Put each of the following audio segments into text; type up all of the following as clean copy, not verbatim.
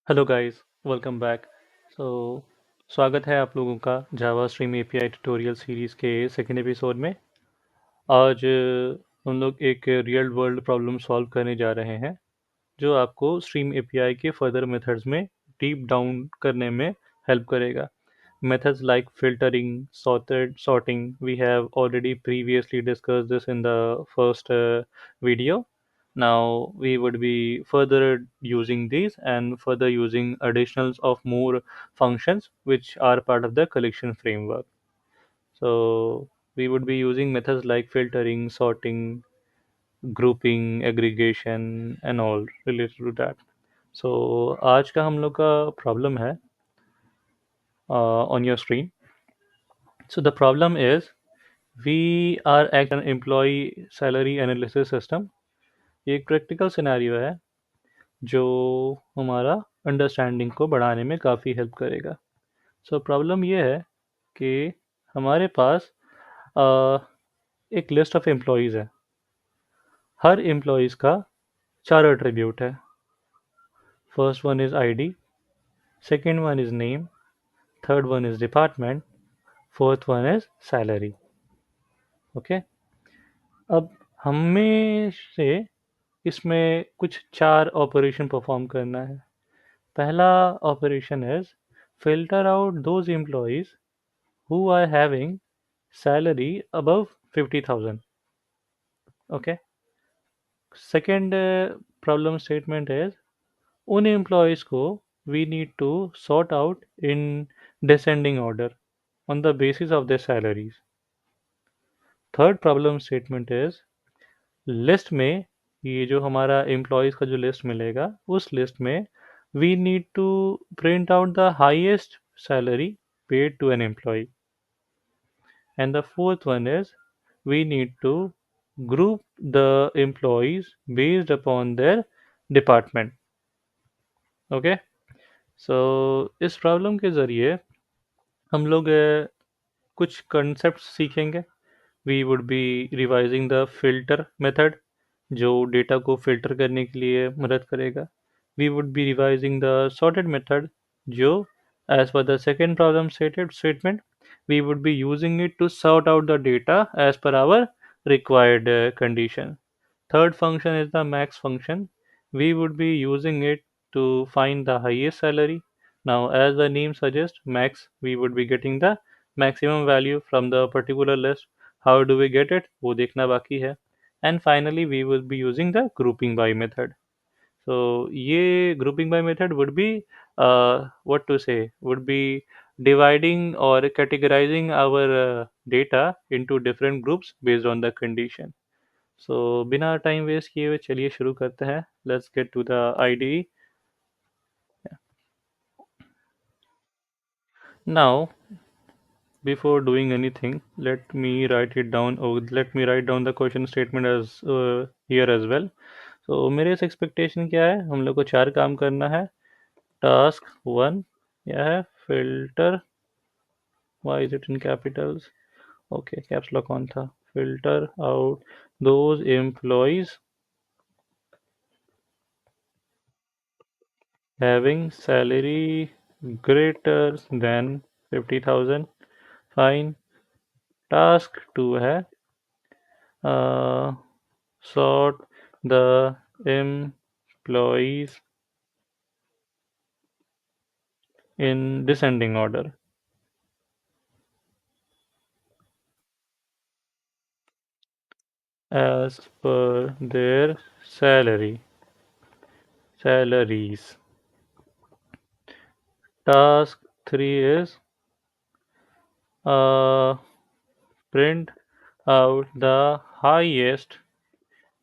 Hello guys, welcome back. So स्वागत है आप लोगों का Java stream API tutorial series के सेकेंड एपिसोड में। आज हम लोग एक रियल वर्ल्ड प्रॉब्लम सॉल्व करने जा रहे हैं जो आपको स्ट्रीम एपीआई के फर्दर मेथड्स में डीप डाउन करने में हेल्प करेगा। Methods like filtering, sorting, we have already previously discussed this in the first video. Now we would be further using these and further using additionals of more functions which are part of the collection framework. So we would be using methods like filtering, sorting, grouping, aggregation and all related to that. So आज का हम लोग का problem है on your screen. So the problem is we are at an employee salary analysis system. ये एक practical scenario है जो हमारा अंडरस्टैंडिंग को बढ़ाने में काफ़ी हेल्प करेगा। सो प्रॉब्लम ये है कि हमारे पास अ, एक लिस्ट ऑफ एम्प्लॉयज़ है। हर एम्प्लॉयज़ का चार एट्रीब्यूट है। First one is ID, second one is name, third one is department, fourth one is salary. Okay, अब हमें से इसमें कुछ चार ऑपरेशन परफॉर्म करना है। पहला operation is filter out those employees who are having salary above 50,000। Okay, second problem statement is उन एम्प्लॉयज को we need to sort out in descending order on the basis of their salaries. Third problem statement is list में, ये जो हमारा employees का जो list मिलेगा उस लिस्ट में we need to print out the highest salary paid to an employee. And the fourth one is we need to group the employees based upon their department. Okay, so इस problem के ज़रिए हम लोग कुछ concept सीखेंगे। We would be revising the filter method जो data को filter करने के लिए मदद करेगा। We would be revising the sorted method जो as per the second problem statement we would be using it to sort out the data as per our required condition. Third function is the max function. We would be using it to find the highest salary. Now, as the name suggests, max, we would be getting the maximum value from the particular list. How do we get it? वो देखना बाकी है. And finally, we will be using the grouping by method. So ये grouping by method would be what to say, would be dividing or categorizing our data into different groups based on the condition. सो बिना time waste किए हुए चलिए शुरू करते हैं। Let's get to the IDE. Now before doing anything let me write it down, और let me write down the question statement as here as well. So मेरे इस एक्सपेक्टेशन क्या है, हम लोग को चार काम करना है। टास्क वन यह है filter, why is it in capitals, okay caps lock on था। Filter out those employees having salary greater than 50,000। Fine. Task two है sort the employees in descending order as per their salaries। Task 3 is uh, print out the highest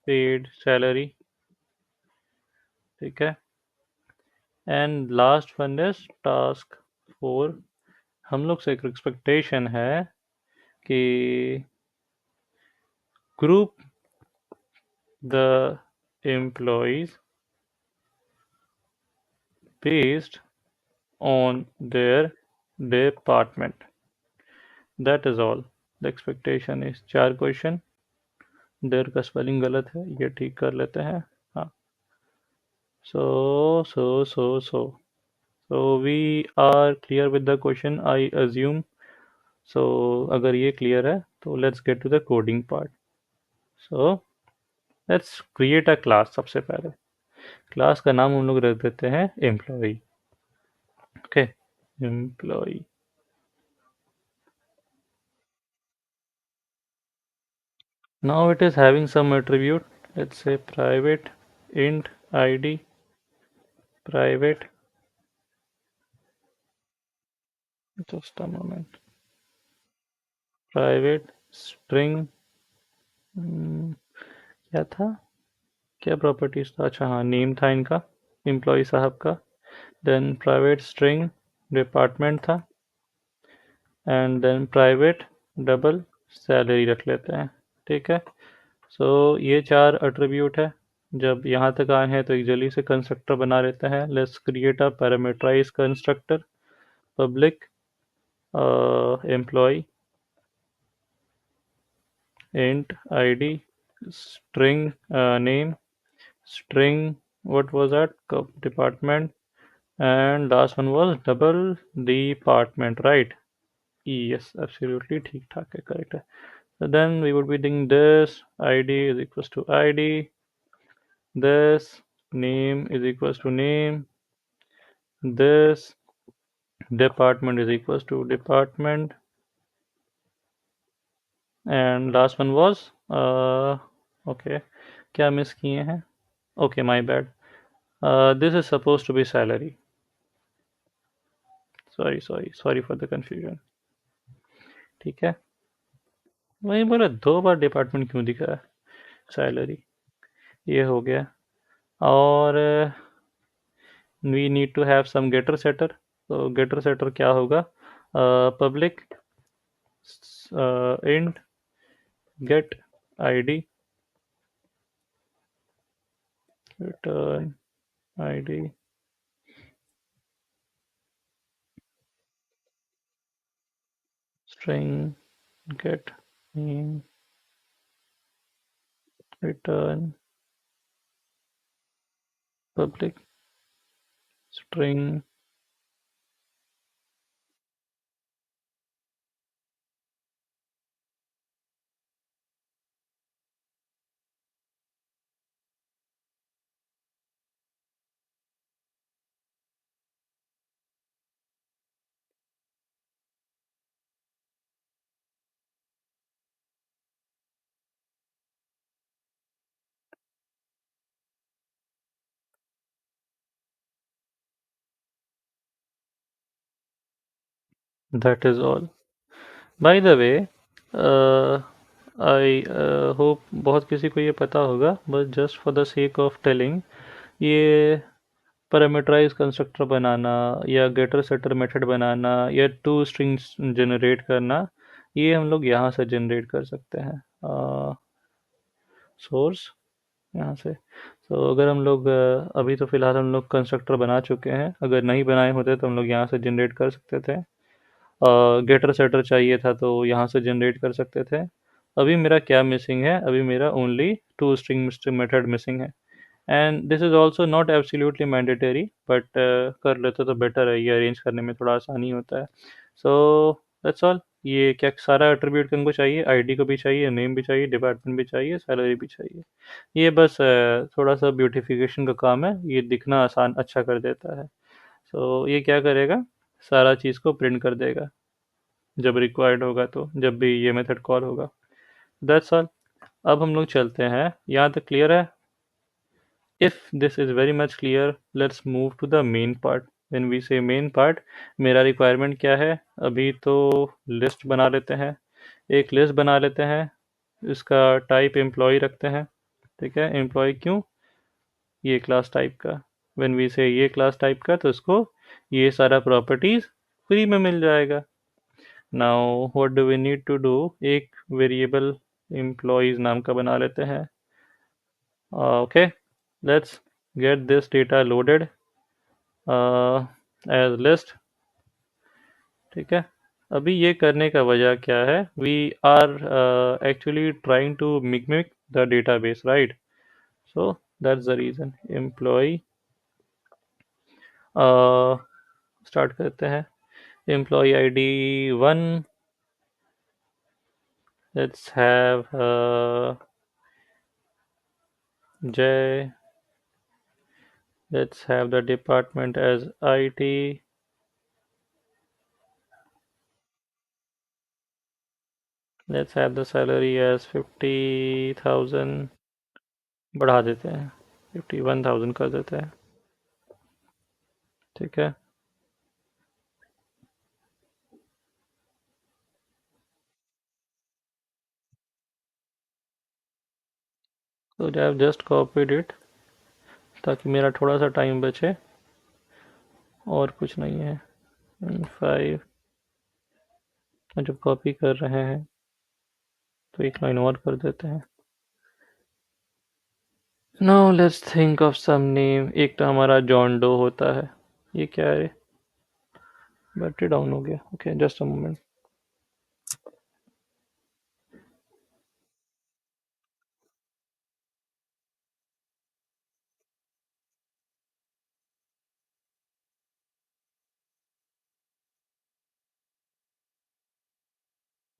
paid salary। ठीक है। And last one is task 4। हम लोग से एक expectation है कि group the employees based on their department। That is all the expectation is। चार question, देर का स्पेलिंग गलत है, ये ठीक कर लेते हैं। हाँ, सो So we are clear with the question, I assume. So अगर ये clear है तो let's get to the coding part. So let's create a class. सबसे पहले क्लास का नाम हम लोग रख देते हैं employee. Okay, employee. Now it is having some attribute. Let's say private int id, private, just a moment, private string. क्या था, क्या प्रॉपर्टीज था, अच्छा हाँ नेम था इनका, एम्प्लॉय साहब का. देन प्राइवेट स्ट्रिंग डिपार्टमेंट था, and then private double salary रख लेते हैं. ठीक है. सो ये चार एट्रीब्यूट है. जब यहाँ तक आए हैं तो एक जल्दी से कंस्ट्रक्टर बना लेते हैं. Let's create a parameterize constructor. Public employee int id string name string what was that department, and last one was double department, right? Yes, absolutely ठीक ठाक है, correct है. So then we would be doing this id is equals to id, this name is equals to name, this department is equals to department, and last one was okay, क्या miss किए हैं, okay my bad. This is supposed to be salary. Sorry for the confusion. ठीक है. वही बोला, दो बार department क्यों दिखा है. सैलरी ये हो गया. और we need to have some getter setter. तो गेटर सेटर क्या होगा, public int get ID return ID string get name return public string. That is all. By the way, I hope बहुत किसी को ये पता होगा, but just for the sake of telling, ये पैरामीटराइज कंस्ट्रक्टर बनाना या गेटर सेटर मेथड बनाना या टू स्ट्रिंग्स जनरेट करना, ये हम लोग यहाँ से जनरेट कर सकते हैं. सोर्स यहाँ से. तो अगर हम लोग अभी तो फ़िलहाल हम लोग कंस्ट्रक्टर बना चुके हैं, अगर नहीं बनाए होते तो हम लोग यहाँ से जनरेट कर सकते थे. गेटर सेटर चाहिए था तो यहाँ से जनरेट कर सकते थे. अभी मेरा क्या मिसिंग है, अभी मेरा only to string method missing है. And this is also not absolutely mandatory, but कर लेते तो बेटर है, ये अरेंज करने में थोड़ा आसानी होता है. So that's all. ये क्या सारा एट्रीब्यूट हमको चाहिए, आईडी को भी चाहिए, नेम भी चाहिए, डिपार्टमेंट भी चाहिए, सैलरी भी चाहिए. ये बस थोड़ा सा ब्यूटिफिकेशन का काम है, ये दिखना आसान अच्छा कर देता है. सो ये क्या करेगा, सारा चीज़ को प्रिंट कर देगा जब रिक्वायर्ड होगा, तो जब भी ये मेथड कॉल होगा. That's all. अब हम लोग चलते हैं, यहाँ तक क्लियर है. If this is very much clear, let's move to the main part. When we say main part, मेरा रिक्वायरमेंट क्या है, अभी तो लिस्ट बना लेते हैं. एक लिस्ट बना लेते हैं, इसका टाइप एम्प्लॉय रखते हैं. ठीक है, एम्प्लॉय क्यों, ये क्लास टाइप का. व्हेन वी से ये क्लास टाइप का, तो इसको ये सारा प्रॉपर्टीज़ फ्री में मिल जाएगा. Now what do we need to do, एक वेरिएबल एम्प्लॉयज़ नाम का बना लेते हैं. Okay, let's get this data loaded as list. ठीक है. अभी ये करने का वजह क्या है, we are actually trying to mimic the database, right? So that's the reason. Employee start करते हैं। Employee ID 1, let's have Jay, let's have the department as IT, let's have the salary as 50,000, बढ़ा देते हैं, 51,000 कर देते हैं, ठीक है। तो I have just copied it ताकि मेरा थोड़ा सा टाइम बचे, और कुछ नहीं है। 5, जब कॉपी कर रहे हैं तो एक लाइन और कर देते हैं। Now let's think of some name. एक तो हमारा जॉन डो होता है, ये क्या है? बैटरी डाउन हो गया, okay just a moment.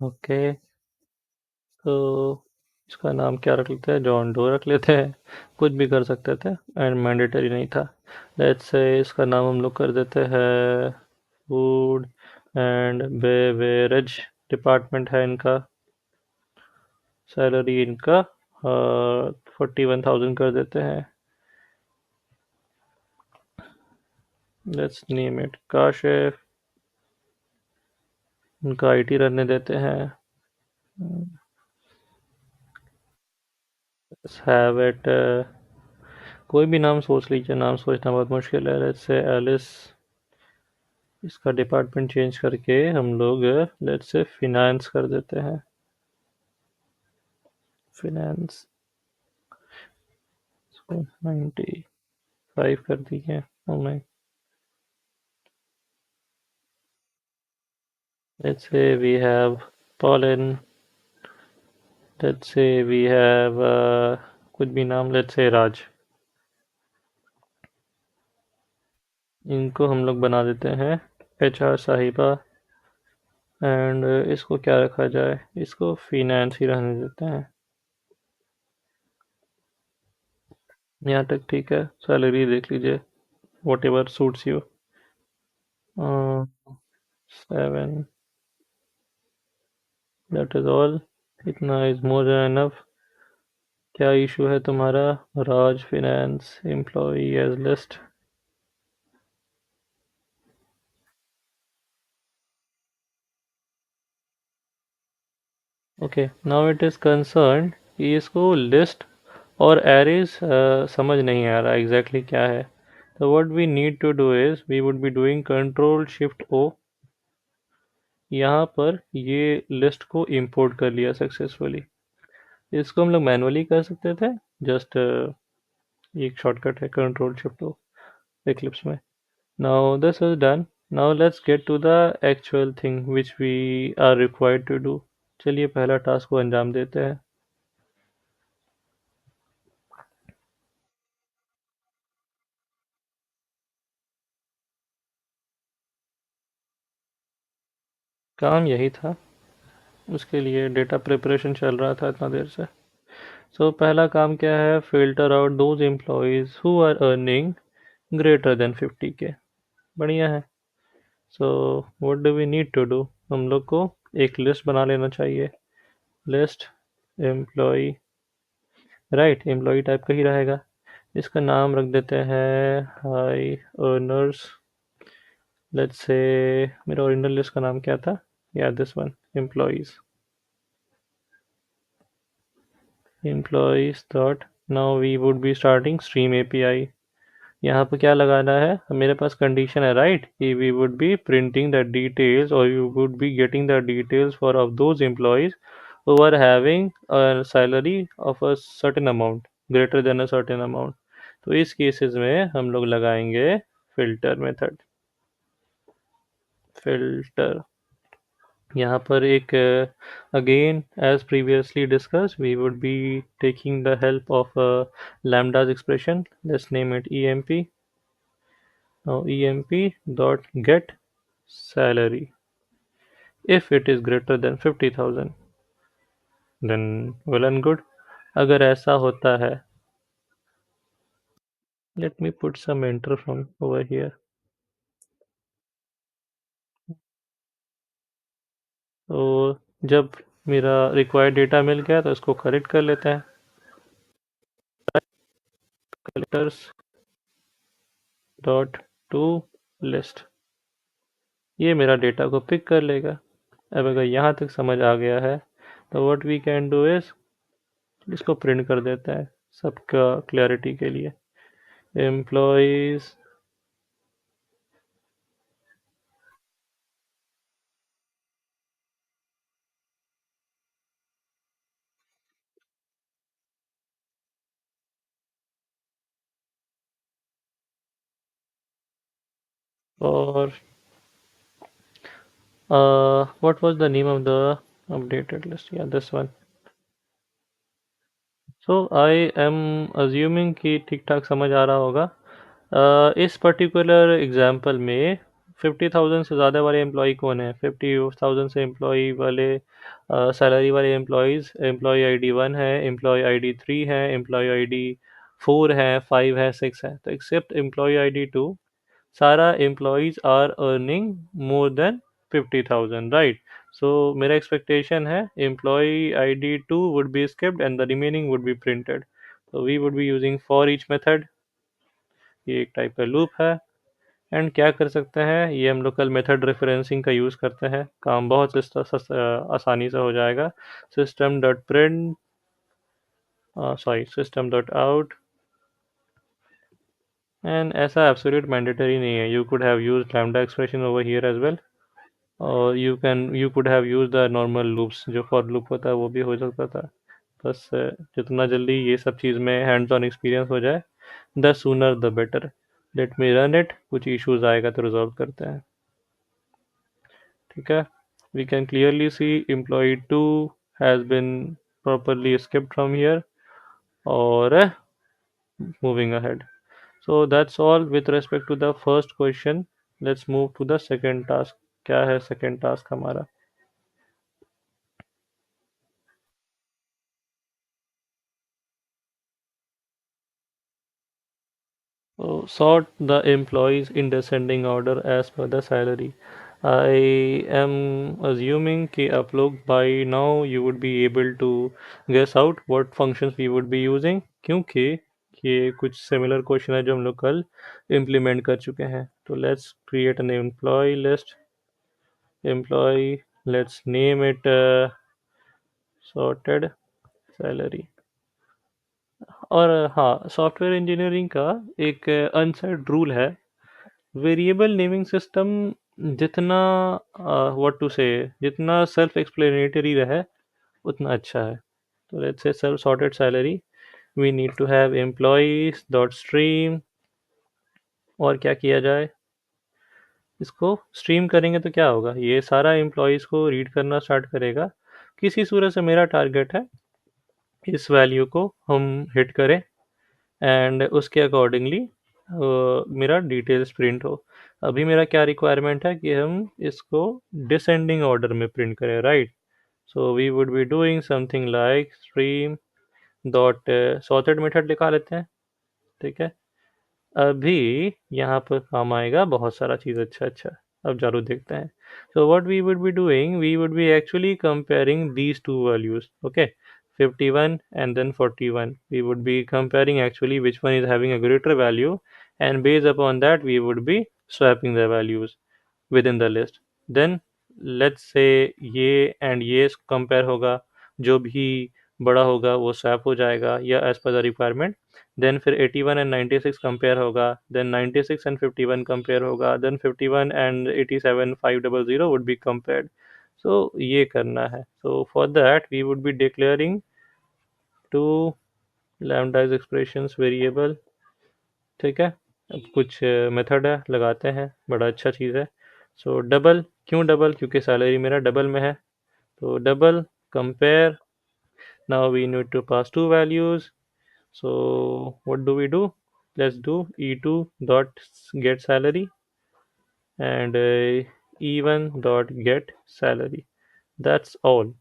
Okay, तो इसका नाम क्या रख लेते हैं? जॉन डो रख लेते हैं, कुछ भी कर सकते थे एंड मैंडेटरी नहीं था। लेट्स से इसका नाम हम लोग कर देते हैं फूड एंड बेवरेज डिपार्टमेंट है इनका। सैलरी इनका 41,000 कर देते हैं। Let's name it Kashif. उनका आईटी रहने देते हैं। हैव इट, कोई भी नाम सोच लीजिए, नाम सोचना बहुत मुश्किल है। Let's say Alice. इसका डिपार्टमेंट चेंज करके हम लोग लेट्स से फिनेंस कर देते हैं। फिनेंस 95 कर दिए। oh my, let's say we have Pauline, let's say we have कुछ भी नाम, let's say राज। इनको हम लोग बना देते हैं एचआर साहिबा, एंड इसको क्या रखा जाए? इसको फिनेंस ही रहने देते हैं। यहाँ तक ठीक है। सैलरी देख लीजिए, whatever suits you. 7, that is all. इतना इज मोर देन एनफ। क्या इशू है तुम्हारा? राज finance employee as list. Okay, now it is concern कि इसको लिस्ट और एरेज समझ नहीं आ रहा एग्जैक्टली क्या है। तो what we need to do is we would be doing control shift O. यहाँ पर ये लिस्ट को इंपोर्ट कर लिया सक्सेसफुली। इसको हम लोग मैनुअली कर सकते थे, जस्ट एक शॉर्टकट है कंट्रोल शिफ्ट ओ एक्लिप्स में। Now this is done. Now let's get to the actual thing which we are required to do. चलिए पहला टास्क को अंजाम देते हैं। काम यही था, उसके लिए डेटा प्रिपरेशन चल रहा था इतना देर से। सो पहला काम क्या है? Filter out those employees who are earning greater than 50K। बढ़िया है। So what do we need to do? हम लोग को एक लिस्ट बना लेना चाहिए। List employee, right, employee type का ही रहेगा। इसका नाम रख देते हैं हाई अर्नर्स। लेट्स से, मेरा ओरिजिनल लिस्ट का नाम क्या था? या this one, employees. employees dot, now we would be starting stream API। यहाँ पे क्या लगाना है? मेरे पास कंडीशन है राइट, कि we would be printing the details और you would be getting the details for of those employees who are having salary of a certain amount greater than a certain amount. तो इस cases में हम लोग लगाएंगे filter method. Filter यहाँ पर एक again as previously discussed we would be taking the help of lambda's expression. Let's name it emp, Now emp dot get salary. If it is greater than 50,000, then well and good. अगर ऐसा होता है, let me put some enter from over here. तो जब मेरा required data मिल गया तो इसको करेक्ट कर लेते हैं. कलेक्टर्स डॉट टू लिस्ट, ये मेरा डेटा को पिक कर लेगा. अब अगर यहाँ तक समझ आ गया है तो what we can do is इसको प्रिंट कर देते हैं सबका क्लैरिटी के लिए. एम्प्लॉयज और what was the name of the updated list? Yeah, this one. So I am assuming कि ठीक ठाक समझ आ रहा होगा. इस पर्टिकुलर एग्जांपल में 50,000 से ज़्यादा वाले एम्प्लॉय कौन है? 50,000 से एम्प्लॉय वाले सैलरी वाले एम्प्लॉयज़, एम्प्लॉय आईडी 1 है, एम्प्लॉय आईडी 3 है, एम्प्लॉय आईडी 4 है, 5 है, 6 है. तो एक्सेप्ट एम्प्लॉय आईडी 2, सारा employees are earning more than 50,000, right. So मेरा एक्सपेक्टेशन है employee ID 2 would be skipped and the remaining would be printed. तो we would be using for each method. ये एक टाइप का लूप है. And क्या कर सकते हैं, ये हम लोकल मेथड रेफरेंसिंग का यूज़ करते हैं. काम बहुत आसानी से हो जाएगा. System dot print, sorry, system dot out. And ऐसा एब्सोल्यूट मैंडेटरी नहीं है. You could have used lambda expression over here as well, और you could have use the normal loops. जो फॉर लूप होता है वो भी हो सकता था. बस जितना जल्दी ये सब चीज़ में हैंड्स ऑन एक्सपीरियंस हो जाए, the sooner the better. Let me run it. कुछ इश्यूज आएगा तो रिजॉल्व करते हैं. ठीक है. We can clearly see employ 2 has been properly skipped from here, or moving ahead. So that's all with respect to the first question. Let's move to the second task. क्या है second task हमारा? So sort the employees in descending order as per the salary. I am assuming कि आप लोग by now you would be able to guess out what functions we would be using, क्योंकि ये कुछ similar question है जो हम लोग कल implement कर चुके हैं. तो let's create an employee list. Employee, let's name it sorted salary. और हाँ, सॉफ्टवेयर इंजीनियरिंग का एक अनसेड रूल है, वेरिएबल नेमिंग सिस्टम जितना व्हाट टू से जितना सेल्फ एक्सप्लेनेटरी रहे उतना अच्छा है. तो let's say self sorted salary, we need to have employees dot stream. और क्या किया जाए, इसको स्ट्रीम करेंगे तो क्या होगा, ये सारा एम्प्लॉयज़ को रीड करना स्टार्ट करेगा. किसी सूरत से मेरा टारगेट है इस वैल्यू को हम हिट करें एंड उसके अकॉर्डिंगली मेरा डिटेल्स प्रिंट हो. अभी मेरा क्या रिक्वायरमेंट है कि हम इसको डिसेंडिंग ऑर्डर में प्रिंट करें, right. So we would be doing something like stream dot sorted method लिखा लेते हैं. ठीक है. अभी यहाँ पर काम आएगा बहुत सारा चीज़. अच्छा अच्छा, अब जरूर देखते हैं. So what we would be doing, we would be actually comparing these two values. Okay, 51 and then 41. We would be comparing actually which one is having a greater value, and based upon that we would be swapping the values within the list. Then let's say ये and ये compare होगा, जो भी बड़ा होगा वो swap हो जाएगा या as per the requirement. Then फिर 81 and 96 compare होगा, then 96 and 51 compare होगा, then 51 and 87 500 would be compared. So ये करना है. So for that we would be declaring two lambda is expressions variable. ठीक है. अब कुछ मेथड है, लगाते हैं, बड़ा अच्छा चीज़ है. सो डबल, क्यों डबल, क्योंकि सैलरी मेरा डबल में है. तो double compare. Now we need to pass two values. So what do we do, let's do E2 dot get salary and E1 dot get salary. That's all.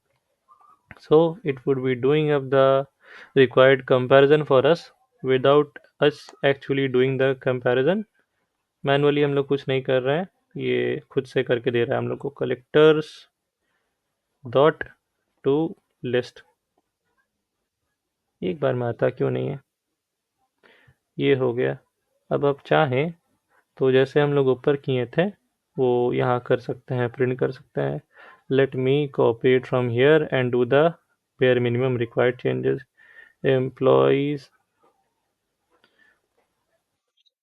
So it would be doing up the required comparison for us without us actually doing the comparison. Manually हम लोग कुछ नहीं कर रहे हैं, ये खुद से करके दे रहा है हम लोग को. Collectors dot to list. एक बार में आता क्यों नहीं है? ये हो गया. अब आप चाहें तो जैसे हम लोग ऊपर किए थे वो यहाँ कर सकते हैं, प्रिंट कर सकते हैं. Let me copy it from here and do the bare minimum required changes. Employees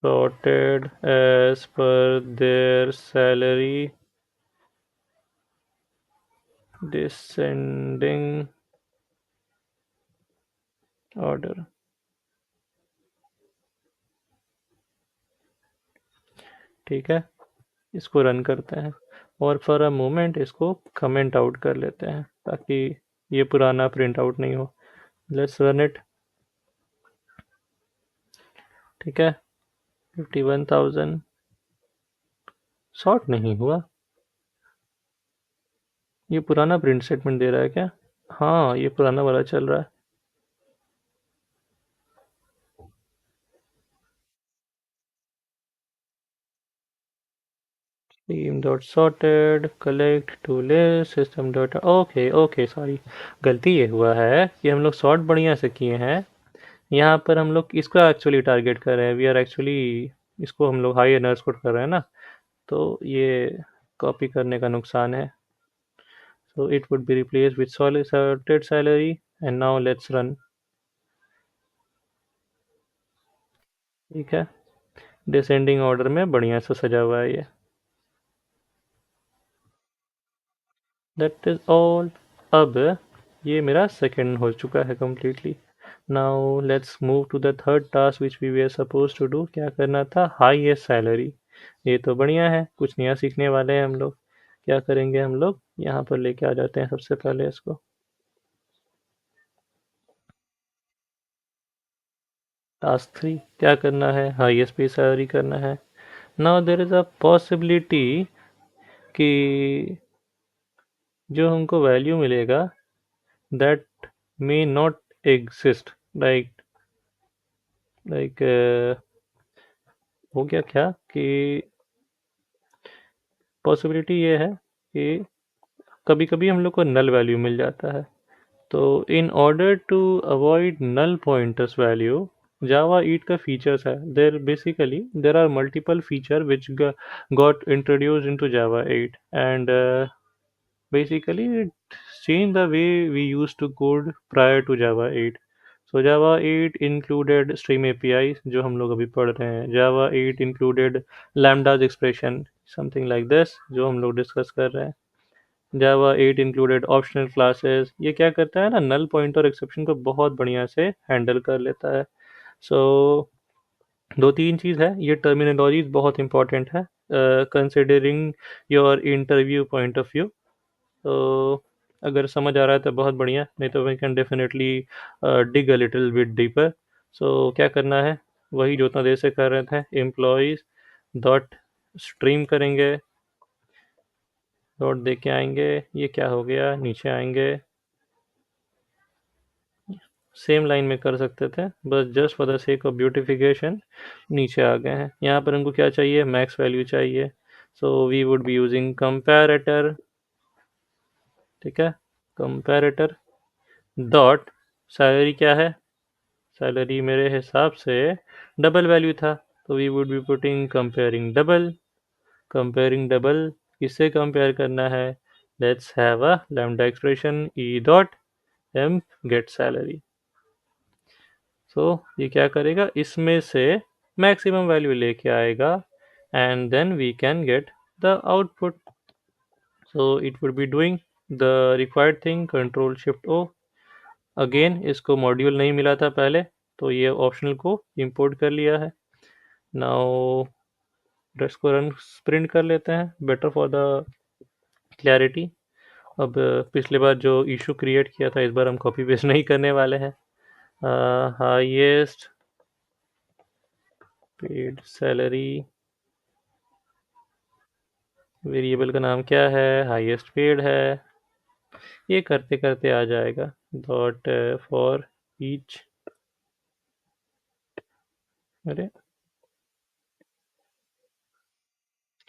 sorted as per their salary descending order. ठीक है, इसको रन करते हैं और फॉर अ मोमेंट इसको कमेंट आउट कर लेते हैं ताकि ये पुराना प्रिंट आउट नहीं हो. Let's run it. ठीक है, 51,000 शॉर्ट नहीं हुआ. ये पुराना प्रिंट स्टेटमेंट दे रहा है क्या? हाँ, ये पुराना वाला चल रहा है. team dot sorted collect to list system dot okay okay sorry. गलती ये हुआ है कि हम लोग सॉर्ट बढ़िया से किए हैं. यहाँ पर हम लोग इसको एक्चुअली टारगेट कर रहे हैं. वी आर एक्चुअली इसको हम लोग हाई अंडरस्कोर कर रहे हैं ना, तो ये कॉपी करने का नुकसान है. so it would be replaced with sorted salary and now let's run. ठीक है, डिसेंडिंग ऑर्डर में बढ़िया से सजा हुआ है ये. That is all. अब ये मेरा सेकंड हो चुका है completely. Now let's move to the third task which we were suppose to do. क्या करना था? Highest salary. ये तो बढ़िया है, कुछ नया सीखने वाले हैं हम लोग. क्या करेंगे हम लोग? यहाँ पर लेके आ जाते हैं सबसे पहले इसको. टास्क 3 क्या करना है? हाईएस्ट पे सैलरी करना है. Now there is a possibility कि जो हमको वैल्यू मिलेगा that may not exist. Like हो गया क्या कि पॉसिबिलिटी ये है कि कभी कभी हम लोग को नल वैल्यू मिल जाता है. तो in order to avoid null pointers value, Java 8 का फीचर्स है. There are multiple feature which got introduced into Java 8 and basically it changed the way we used to code prior to Java 8. So Java 8 included stream APIs जो हम लोग अभी पढ़ रहे हैं. Java 8 included lambdas expression something like this जो हम लोग डिस्कस कर रहे हैं. Java 8 included optional classes. ये क्या करता है ना, null pointer exception को बहुत बढ़िया से हैंडल कर लेता है. So दो तीन चीज़ है, ये टर्मिनोलॉजीज बहुत इंपॉर्टेंट है considering your interview point of view. तो अगर समझ आ रहा है तो बहुत बढ़िया, नहीं तो we can definitely dig a little bit deeper. So क्या करना है? वही जो उतना देर से कर रहे थे. एम्प्लॉयज़ डॉट स्ट्रीम करेंगे, डॉट दे के आएंगे. ये क्या हो गया? नीचे आएंगे, सेम लाइन में कर सकते थे, बस just for the sake of beautification नीचे आ गए हैं. यहाँ पर हमको क्या चाहिए? मैक्स वैल्यू चाहिए. So we would be using comparator. ठीक है, कंपैरेटर डॉट सैलरी क्या है? सैलरी मेरे हिसाब से डबल वैल्यू था, तो we would be putting comparing double. Comparing double किससे कंपेयर करना है? Let's have a lambda expression E dot M get salary. So ये क्या करेगा? इसमें से मैक्सिमम वैल्यू लेके आएगा and then we can get the output. So it would be doing the required thing. Control shift O. Again इसको module नहीं मिला था पहले, तो ये ऑप्शनल को इंपोर्ट कर लिया है. नाउ इसको रन प्रिंट कर लेते हैं, बेटर फॉर द क्लैरिटी. अब पिछले बार जो इशू क्रिएट किया था, इस बार हम कॉपी पेस्ट नहीं करने वाले हैं. हाईएस्ट पेड सैलरी, वेरिएबल का नाम क्या है, हाईएस्ट पेड है। ये करते करते आ जाएगा डॉट फॉर ईच, अरे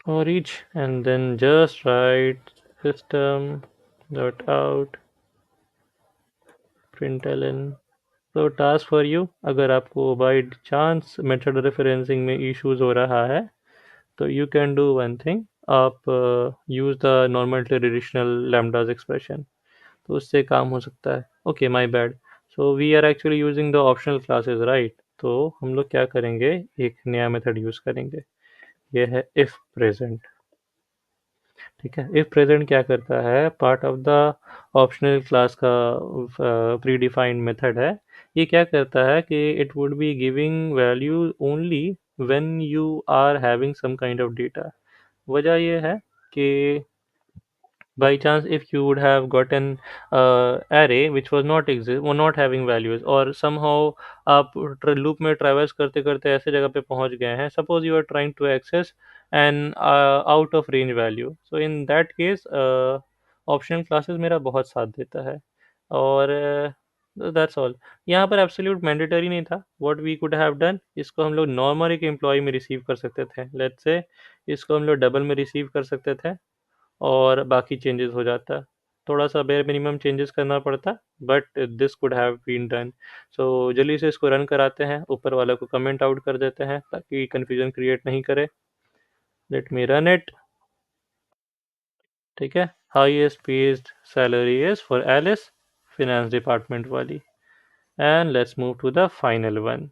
for each, and then just write system dot out println। तो टास्क फॉर यू, अगर आपको बाय चांस मेथड रेफरेंसिंग में इश्यूज हो रहा है तो you can do one thing, आप use the normal traditional lambdas expression, तो उससे काम हो सकता है। Okay, my bad. So we are actually using the optional classes, right? तो हम लोग क्या करेंगे, एक नया मेथड यूज़ करेंगे, ये है इफ़ प्रेजेंट। ठीक है, इफ़ प्रेजेंट क्या करता है, part of the optional class का प्री डिफाइंड मेथड है। ये क्या करता है कि it would be giving value only when you are having some kind of data. वजह ये है कि by chance if you would have gotten array which was not exist or not having values, or somehow आप loop में traverse करते करते ऐसे जगह पे पहुंच गए हैं, suppose you are trying to access an out of range value, so in that case optional classes मेरा बहुत साथ देता है। और दैट्स ऑल। यहाँ पर एब्सोल्यूट मैंडेटरी नहीं था, what we could have done, इसको हम लोग नॉर्मल एक एम्प्लॉय में रिसीव कर सकते थे, लेट्स से इसको हम लोग डबल में रिसीव कर सकते थे और बाकी चेंजेस हो जाता। थोड़ा सा बेयर मिनिमम चेंजेस करना पड़ता, but this could have been done. So जल्दी से इसको रन कराते हैं, ऊपर वाला को कमेंट आउट कर देते हैं ताकि कन्फ्यूजन क्रिएट नहीं करे। Let me run it. ठीक है, highest paid salary is for Alice, finance department वाली। And let's move to the final one,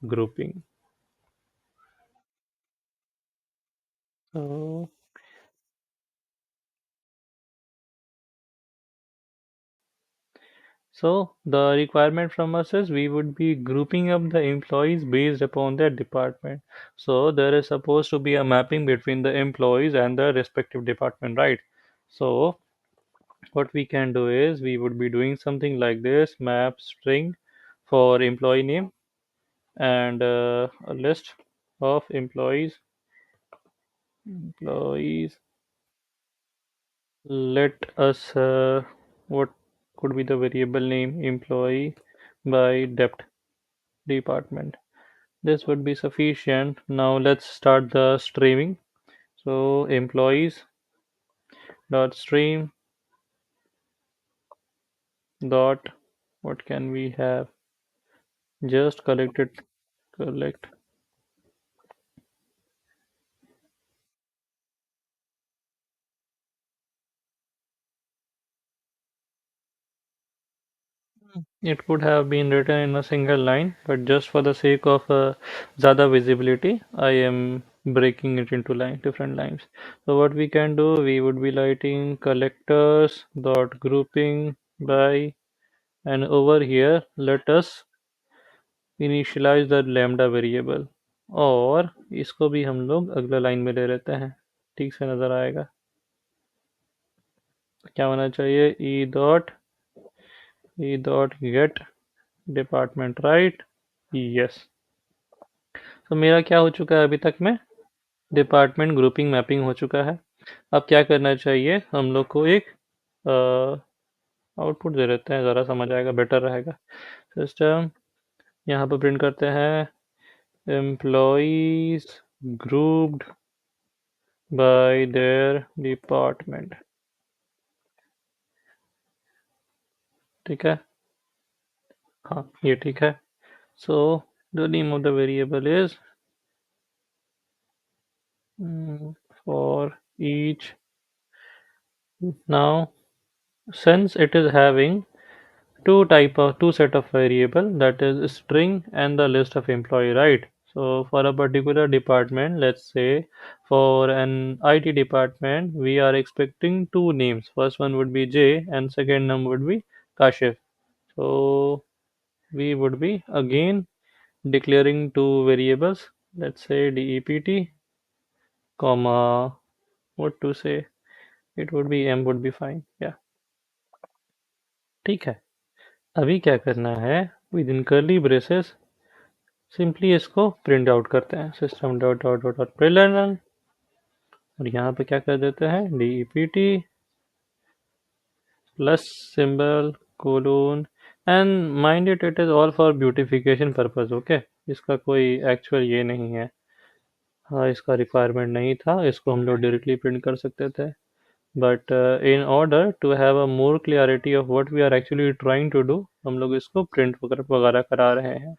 grouping. तो So the requirement from us is we would be grouping up the employees based upon their department. So there is supposed to be a mapping between the employees and the respective department, right? So what we can do is we would be doing something like this: map string for employee name and a list of employees. Let us what could be the variable name, employee by depth department. This would be sufficient. Now let's start the streaming. So employees dot stream dot, what can we have, just collect it, collect. It could have been written in a single line, but just for the sake of ज़्यादा visibility, I am breaking it into different lines. So what we can do, we would be writing collectors dot grouping by, and over here let us initialize the lambda variable, और इसको भी हम लोग अगला line में ले लेते हैं, ठीक से नज़र आएगा। क्या होना चाहिए, E dot gate department, right? Yes. तो मेरा क्या हो चुका है अभी तक में, डिपार्टमेंट ग्रुपिंग मैपिंग हो चुका है। अब क्या करना चाहिए, हम लोग को एक आउटपुट दे देते हैं, ज़रा समझ आएगा, बेटर रहेगा। सिस्टम, यहाँ पर प्रिंट करते हैं employees grouped bye there department. ठीक है, हाँ ये ठीक है। So the name of the variable is for each. Now since it is having two set of variable, that is string and the list of employee, right? So for a particular department, let's say for an IT department, we are expecting two names. First one would be J and second name would be Kashif. So we would be again declaring two variables, let's say dept comma, what to say, it would be m would be fine, yeah। ठीक है, अभी क्या करना है, within curly braces simply इसको print out करते हैं, system dot dot dot dot println, और यहाँ पे क्या कर देते हैं, DEPT plus symbol colon, and mind it, it is all for beautification purpose, okay. इसका कोई एक्चुअल ये नहीं है, हाँ इसका रिक्वायरमेंट नहीं था, इसको हम लोग डायरेक्टली प्रिंट कर सकते थे, but in order to have a more clarity of what we are actually trying to do, हम लोग इसको प्रिंट वगैरह वगैरह करा रहे हैं।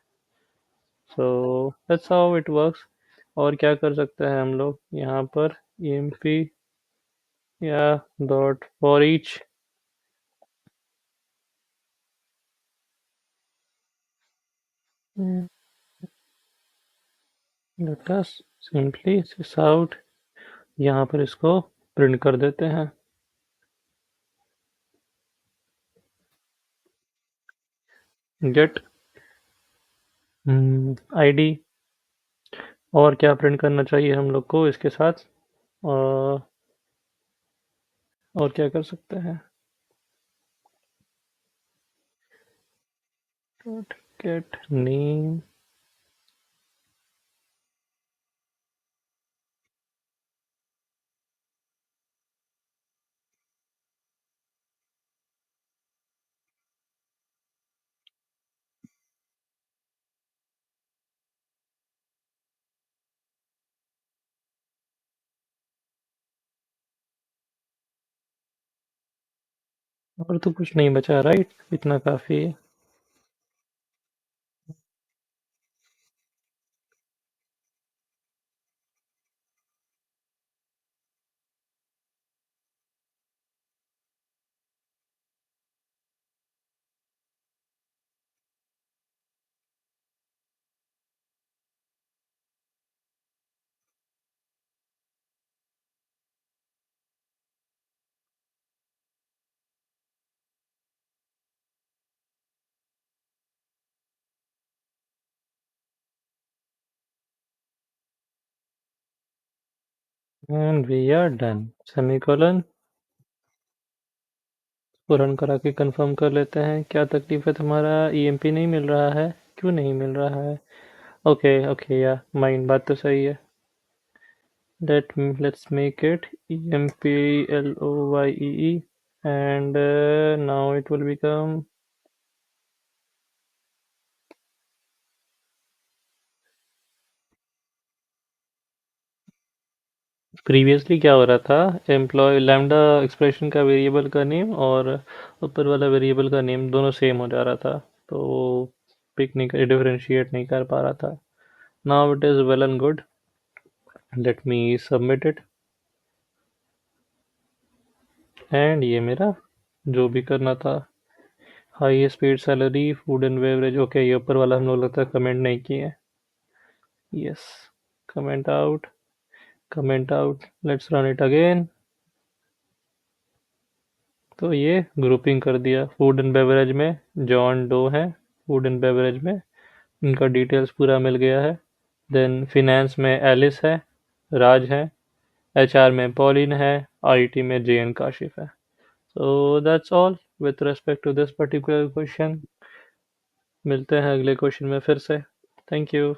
So that's how it works. और क्या कर सकते हैं हम लोग यहाँ पर, emp या dot for each, let us simply sysout, यहाँ पर इसको प्रिंट कर देते हैं। गेट आईडी, और क्या प्रिंट करना चाहिए हम लोग को इसके साथ, और क्या कर सकते हैं, डॉट गेट नेम, और तो कुछ नहीं बचा, राइट, इतना काफ़ी है। And we are done, semicolon, इसको रन करा के कंफर्म कर लेते हैं। क्या तकलीफ है तुम्हारा, ईएमपी नहीं मिल रहा है, क्यों नहीं मिल रहा है? ओके ओके, या माइन बात तो सही है। Let's make it EMPLOYEE, and now it will become, previously क्या हो रहा था, एम्प्लॉय लैम्डा एक्सप्रेशन का वेरिएबल का नेम और ऊपर वाला वेरिएबल का नेम दोनों सेम हो जा रहा था, तो पिक नहीं कर, डिफरेंशिएट नहीं कर पा रहा था। Now it is well and good, let me submit it, and ये मेरा जो भी करना था, highest paid salary food and beverage, okay, ये ऊपर वाला हम लोग लगता है कमेंट नहीं किए। Yes, comment out, comment out, let's run it again. तो ये ग्रुपिंग कर दिया, फूड एंड बेवरेज में जॉन डो है, फूड एंड बेवरेज में इनका डिटेल्स पूरा मिल गया है। देन फिनेंस में एलिस है, राज है, एचआर में पॉलिन है, आईटी में जेएन काशिफ है। So that's all with respect to this particular question. मिलते हैं अगले क्वेश्चन में फिर से। Thank you.